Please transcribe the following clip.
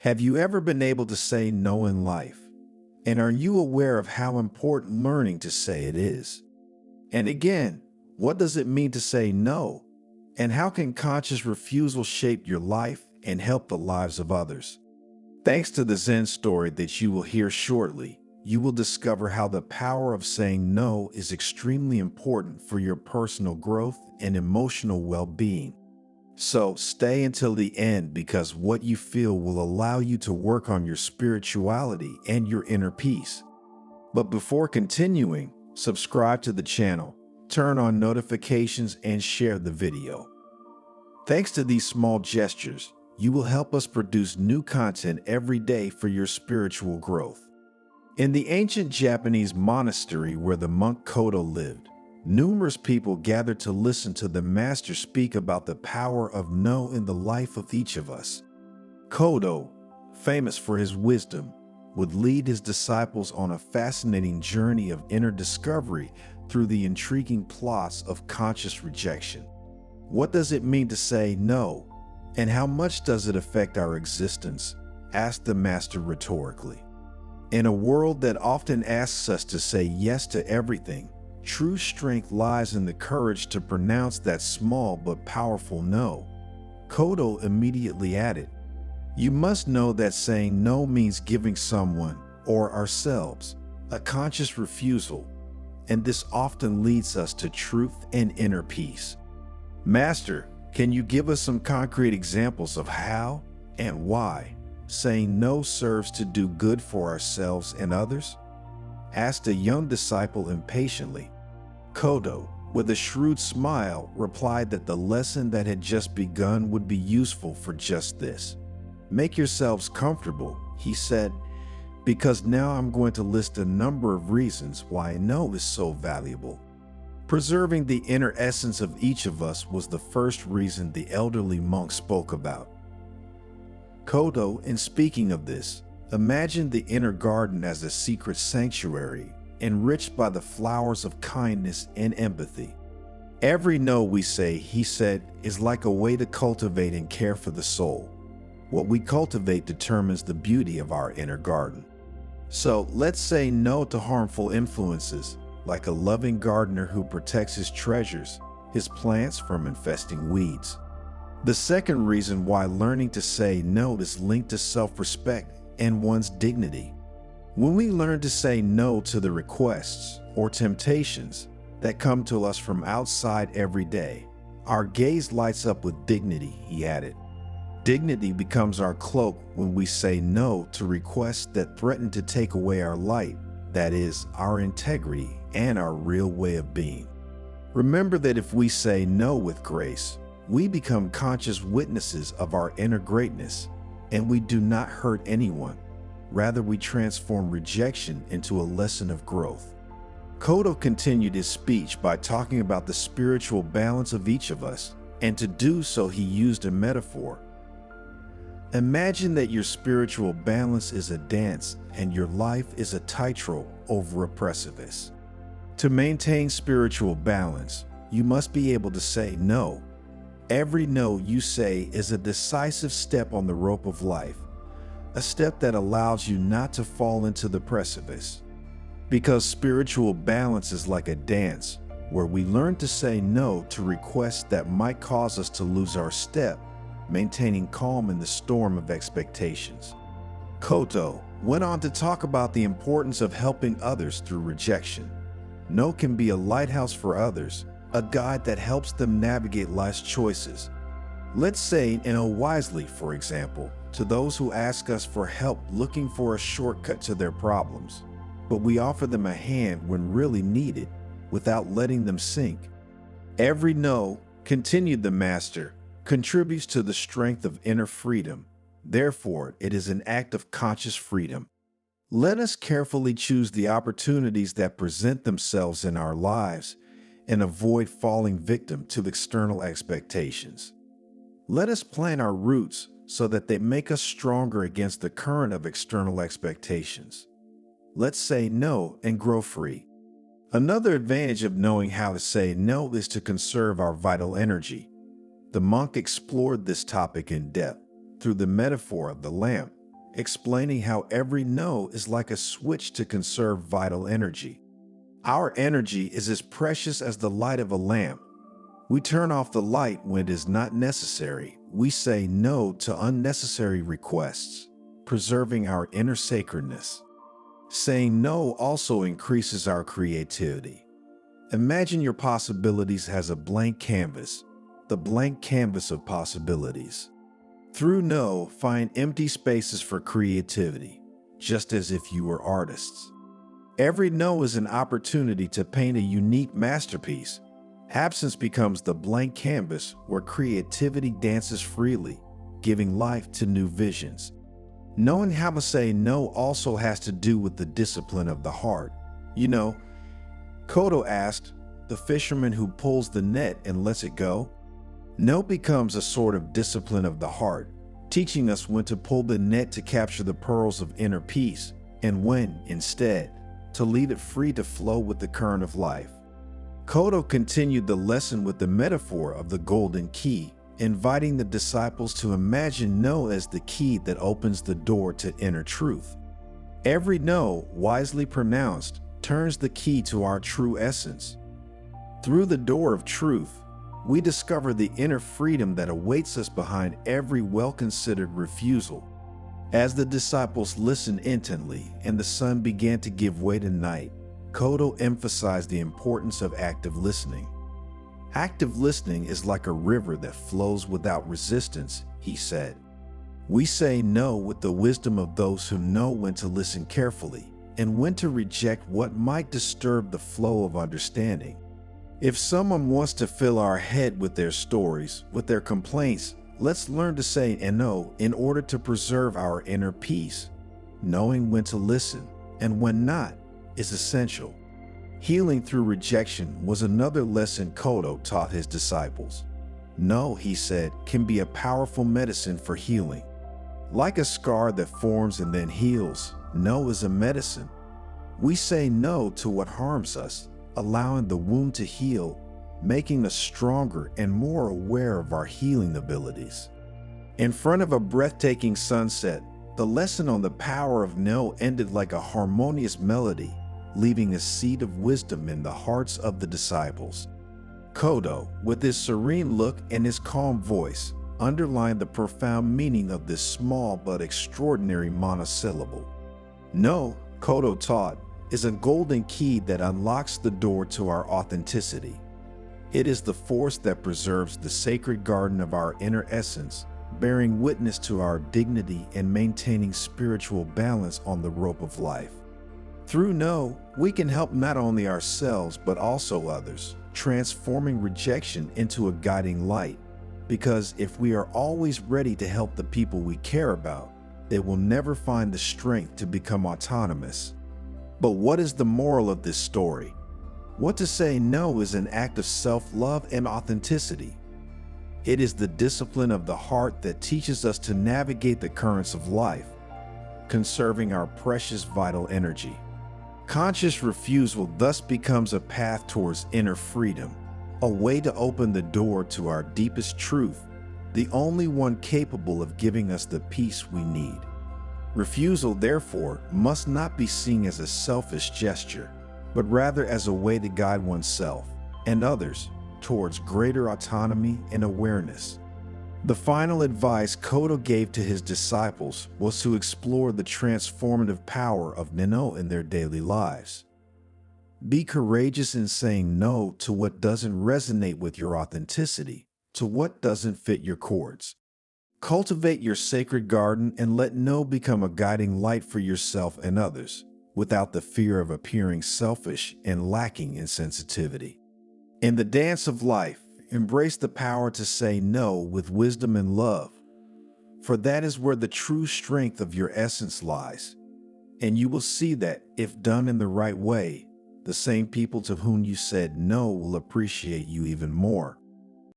Have you ever been able to say no in life? And are you aware of how important learning to say it is? And again, what does it mean to say no? And how can conscious refusal shape your life and help the lives of others? Thanks to the Zen story that you will hear shortly, you will discover how the power of saying no is extremely important for your personal growth and emotional well-being. So stay until the end because what you feel will allow you to work on your spirituality and your inner peace. But before continuing, subscribe to the channel, turn on notifications, and share the video. Thanks to these small gestures, you will help us produce new content every day for your spiritual growth. In the ancient Japanese monastery where the monk Koto lived, numerous people gathered to listen to the master speak about the power of no in the life of each of us. Koto, famous for his wisdom, would lead his disciples on a fascinating journey of inner discovery through the intriguing plots of conscious rejection. What does it mean to say no, and how much does it affect our existence? Asked the master rhetorically. In a world that often asks us to say yes to everything, true strength lies in the courage to pronounce that small but powerful no. Koto immediately added, "You must know that saying no means giving someone, or ourselves, a conscious refusal, and this often leads us to truth and inner peace." Master, can you give us some concrete examples of how and why saying no serves to do good for ourselves and others? Asked a young disciple impatiently. Koto, with a shrewd smile, replied that the lesson that had just begun would be useful for just this. "Make yourselves comfortable," he said, "because now I'm going to list a number of reasons why no is so valuable." Preserving the inner essence of each of us was the first reason the elderly monk spoke about. Koto, in speaking of this, imagined the inner garden as a secret sanctuary, enriched by the flowers of kindness and empathy. Every no we say, he said, is like a way to cultivate and care for the soul. What we cultivate determines the beauty of our inner garden. So let's say no to harmful influences, like a loving gardener who protects his treasures, his plants, from infesting weeds. The second reason why learning to say no is linked to self-respect and one's dignity. When we learn to say no to the requests or temptations that come to us from outside every day, our gaze lights up with dignity, he added. Dignity becomes our cloak when we say no to requests that threaten to take away our light, that is, our integrity and our real way of being. Remember that if we say no with grace, we become conscious witnesses of our inner greatness, and we do not hurt anyone. Rather, we transform rejection into a lesson of growth. Koto continued his speech by talking about the spiritual balance of each of us, and to do so he used a metaphor. Imagine that your spiritual balance is a dance and your life is a tightrope over a precipice. To maintain spiritual balance, you must be able to say no. Every no you say is a decisive step on the rope of life, a step that allows you not to fall into the precipice. Because spiritual balance is like a dance, where we learn to say no to requests that might cause us to lose our step, maintaining calm in the storm of expectations. Koto went on to talk about the importance of helping others through rejection. No can be a lighthouse for others, a guide that helps them navigate life's choices. Let's say no wisely, for example, to those who ask us for help looking for a shortcut to their problems, but we offer them a hand when really needed without letting them sink. Every no, continued the master, contributes to the strength of inner freedom. Therefore, it is an act of conscious freedom. Let us carefully choose the opportunities that present themselves in our lives and avoid falling victim to external expectations. Let us plant our roots so that they make us stronger against the current of external expectations. Let's say no and grow free. Another advantage of knowing how to say no is to conserve our vital energy. The monk explored this topic in depth through the metaphor of the lamp, explaining how every no is like a switch to conserve vital energy. Our energy is as precious as the light of a lamp. We turn off the light when it is not necessary. We say no to unnecessary requests, preserving our inner sacredness. Saying no also increases our creativity. Imagine your possibilities as a blank canvas, the blank canvas of possibilities. Through no, find empty spaces for creativity, just as if you were artists. Every no is an opportunity to paint a unique masterpiece. Absence becomes the blank canvas where creativity dances freely, giving life to new visions. Knowing how to say no also has to do with the discipline of the heart. You know, Koto asked, the fisherman who pulls the net and lets it go? No becomes a sort of discipline of the heart, teaching us when to pull the net to capture the pearls of inner peace, and when, instead, to leave it free to flow with the current of life. Koto continued the lesson with the metaphor of the golden key, inviting the disciples to imagine no as the key that opens the door to inner truth. Every no, wisely pronounced, turns the key to our true essence. Through the door of truth, we discover the inner freedom that awaits us behind every well-considered refusal. As the disciples listened intently and the sun began to give way to night, Koto emphasized the importance of active listening. Active listening is like a river that flows without resistance, he said. We say no with the wisdom of those who know when to listen carefully and when to reject what might disturb the flow of understanding. If someone wants to fill our head with their stories, with their complaints, let's learn to say no in order to preserve our inner peace. Knowing when to listen and when not is essential. Healing through rejection was another lesson Koto taught his disciples. No, he said, can be a powerful medicine for healing. Like a scar that forms and then heals, no is a medicine. We say no to what harms us, allowing the wound to heal, making us stronger and more aware of our healing abilities. In front of a breathtaking sunset, the lesson on the power of no ended like a harmonious melody, leaving a seed of wisdom in the hearts of the disciples. Koto, with his serene look and his calm voice, underlined the profound meaning of this small but extraordinary monosyllable. No, Koto taught, is a golden key that unlocks the door to our authenticity. It is the force that preserves the sacred garden of our inner essence, bearing witness to our dignity and maintaining spiritual balance on the rope of life. Through no, we can help not only ourselves but also others, transforming rejection into a guiding light. Because if we are always ready to help the people we care about, they will never find the strength to become autonomous. But what is the moral of this story? What to say no is an act of self-love and authenticity. It is the discipline of the heart that teaches us to navigate the currents of life, conserving our precious vital energy. Conscious refusal thus becomes a path towards inner freedom, a way to open the door to our deepest truth, the only one capable of giving us the peace we need. Refusal, therefore, must not be seen as a selfish gesture, but rather as a way to guide oneself and others towards greater autonomy and awareness. The final advice Koto gave to his disciples was to explore the transformative power of no in their daily lives. Be courageous in saying no to what doesn't resonate with your authenticity, to what doesn't fit your chords. Cultivate your sacred garden and let no become a guiding light for yourself and others, without the fear of appearing selfish and lacking in sensitivity. In the dance of life, embrace the power to say no with wisdom and love, for that is where the true strength of your essence lies. And you will see that, if done in the right way, the same people to whom you said no will appreciate you even more.